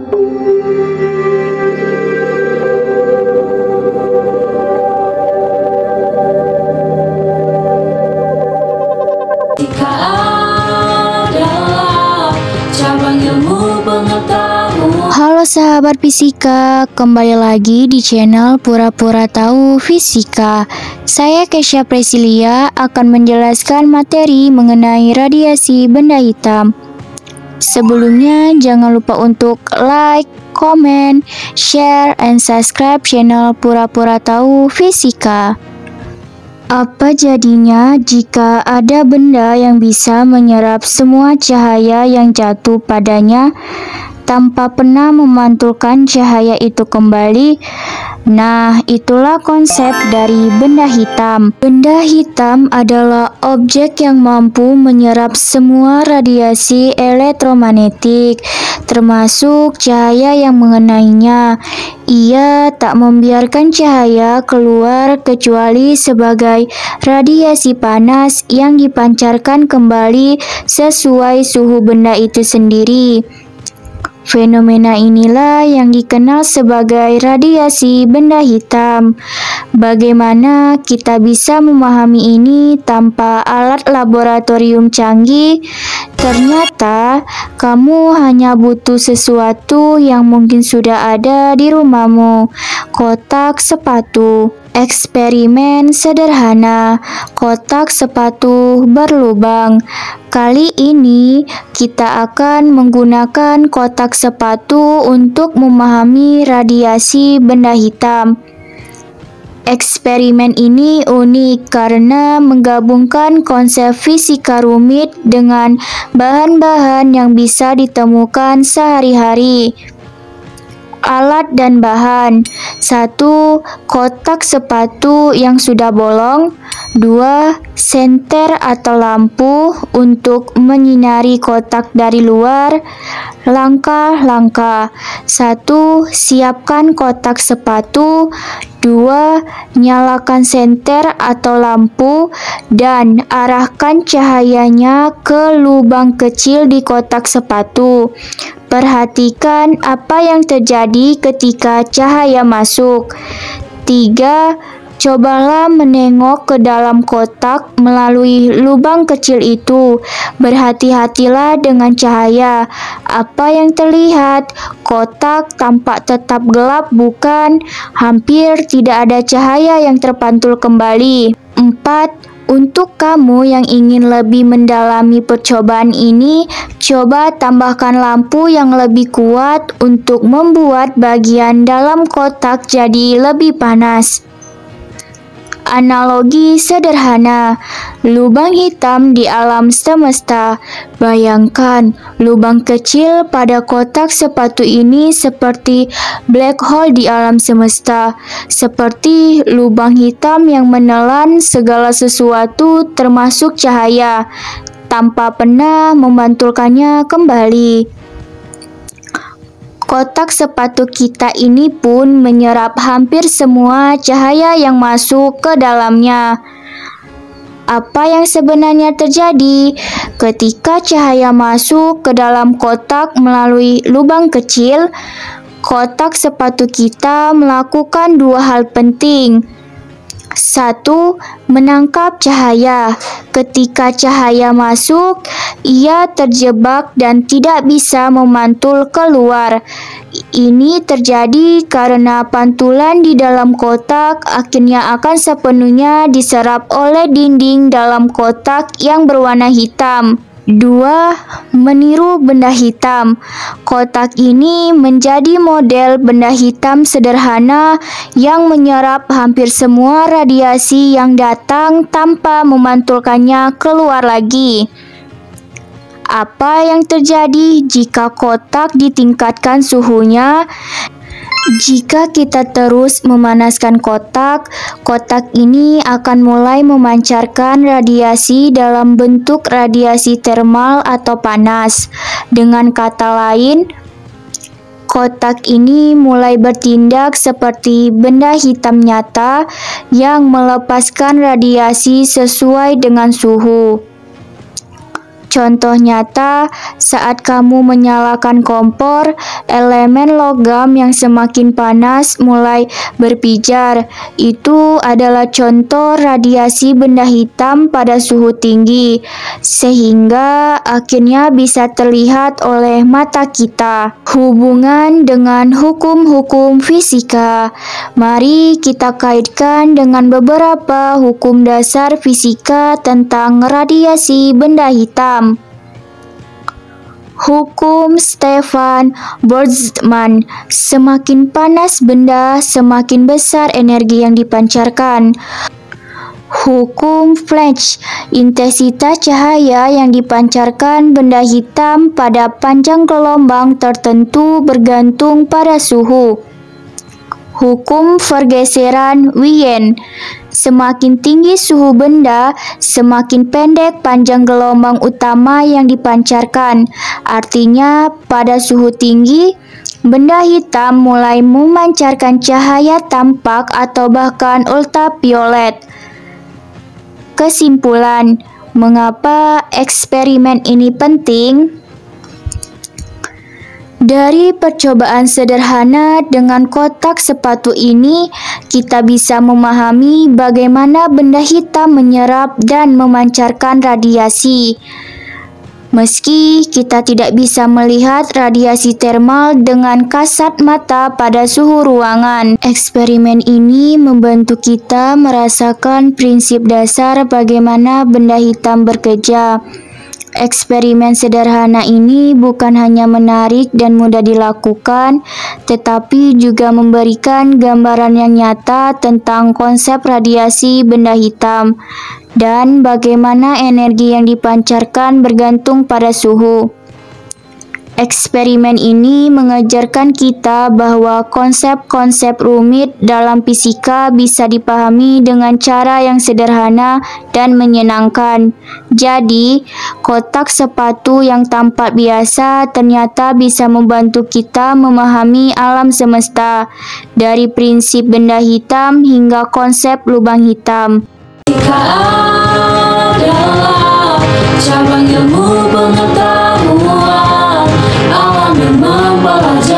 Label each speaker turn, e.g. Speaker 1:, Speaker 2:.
Speaker 1: Halo sahabat fisika, kembali lagi di channel Pura-Pura Tahu Fisika. Saya Kesha Presilia akan menjelaskan materi mengenai radiasi benda hitam. Sebelumnya jangan lupa untuk like, comment, share, and subscribe channel Pura-Pura Tahu Fisika. Apa jadinya jika ada benda yang bisa menyerap semua cahaya yang jatuh padanya tanpa pernah memantulkan cahaya itu kembali? Nah, itulah konsep dari benda hitam. Benda hitam adalah objek yang mampu menyerap semua radiasi elektromagnetik, termasuk cahaya yang mengenainya. Ia tak membiarkan cahaya keluar kecuali sebagai radiasi panas yang dipancarkan kembali sesuai suhu benda itu sendiri. Fenomena inilah yang dikenal sebagai radiasi benda hitam. Bagaimana kita bisa memahami ini tanpa alat laboratorium canggih? Ternyata kamu hanya butuh sesuatu yang mungkin sudah ada di rumahmu: kotak sepatu. Eksperimen sederhana, kotak sepatu berlubang. Kali ini kita akan menggunakan kotak sepatu untuk memahami radiasi benda hitam. Eksperimen ini unik karena menggabungkan konsep fisika rumit dengan bahan-bahan yang bisa ditemukan sehari-hari. Alat dan bahan: 1. Kotak sepatu yang sudah bolong. 2. Senter atau lampu untuk menyinari kotak dari luar. Langkah-langkah: 1. Siapkan kotak sepatu. 2. Nyalakan senter atau lampu dan arahkan cahayanya ke lubang kecil di kotak sepatu. Perhatikan apa yang terjadi ketika cahaya masuk. 3. Cobalah menengok ke dalam kotak melalui lubang kecil itu. Berhati-hatilah dengan cahaya. Apa yang terlihat? Kotak tampak tetap gelap, bukan? Hampir tidak ada cahaya yang terpantul kembali. 4. Untuk kamu yang ingin lebih mendalami percobaan ini, coba tambahkan lampu yang lebih kuat untuk membuat bagian dalam kotak jadi lebih panas. Analogi sederhana, lubang hitam di alam semesta. Bayangkan, lubang kecil pada kotak sepatu ini seperti black hole di alam semesta, seperti lubang hitam yang menelan segala sesuatu termasuk cahaya, tanpa pernah memantulkannya kembali. Kotak sepatu kita ini pun menyerap hampir semua cahaya yang masuk ke dalamnya. Apa yang sebenarnya terjadi ketika cahaya masuk ke dalam kotak melalui lubang kecil? Kotak sepatu kita melakukan dua hal penting. 1. Menangkap cahaya. Ketika cahaya masuk, ia terjebak dan tidak bisa memantul keluar. Ini terjadi karena pantulan di dalam kotak akhirnya akan sepenuhnya diserap oleh dinding dalam kotak yang berwarna hitam. 2. Meniru benda hitam. Kotak ini menjadi model benda hitam sederhana yang menyerap hampir semua radiasi yang datang tanpa memantulkannya keluar lagi. Apa yang terjadi jika kotak ditingkatkan suhunya? Jika kita terus memanaskan kotak, kotak ini akan mulai memancarkan radiasi dalam bentuk radiasi termal atau panas. Dengan kata lain, kotak ini mulai bertindak seperti benda hitam nyata yang melepaskan radiasi sesuai dengan suhu. Contoh nyata, saat kamu menyalakan kompor, elemen logam yang semakin panas mulai berpijar. Itu adalah contoh radiasi benda hitam pada suhu tinggi, sehingga akhirnya bisa terlihat oleh mata kita. Hubungan dengan hukum-hukum fisika. Mari kita kaitkan dengan beberapa hukum dasar fisika tentang radiasi benda hitam. Hukum Stefan Boltzmann, semakin panas benda, semakin besar energi yang dipancarkan. Hukum Planck, intensitas cahaya yang dipancarkan benda hitam pada panjang gelombang tertentu bergantung pada suhu. Hukum pergeseran Wien, semakin tinggi suhu benda, semakin pendek panjang gelombang utama yang dipancarkan. Artinya, pada suhu tinggi, benda hitam mulai memancarkan cahaya tampak atau bahkan ultraviolet. Kesimpulan, mengapa eksperimen ini penting? Dari percobaan sederhana dengan kotak sepatu ini, kita bisa memahami bagaimana benda hitam menyerap dan memancarkan radiasi. Meski kita tidak bisa melihat radiasi termal dengan kasat mata pada suhu ruangan, eksperimen ini membantu kita merasakan prinsip dasar bagaimana benda hitam bekerja. Eksperimen sederhana ini bukan hanya menarik dan mudah dilakukan, tetapi juga memberikan gambaran yang nyata tentang konsep radiasi benda hitam dan bagaimana energi yang dipancarkan bergantung pada suhu. Eksperimen ini mengajarkan kita bahwa konsep-konsep rumit dalam fisika bisa dipahami dengan cara yang sederhana dan menyenangkan. Jadi, kotak sepatu yang tampak biasa ternyata bisa membantu kita memahami alam semesta, dari prinsip benda hitam hingga konsep lubang hitam.
Speaker 2: Fisika adalah cabang ilmu pengetahuan alam yang mempelajari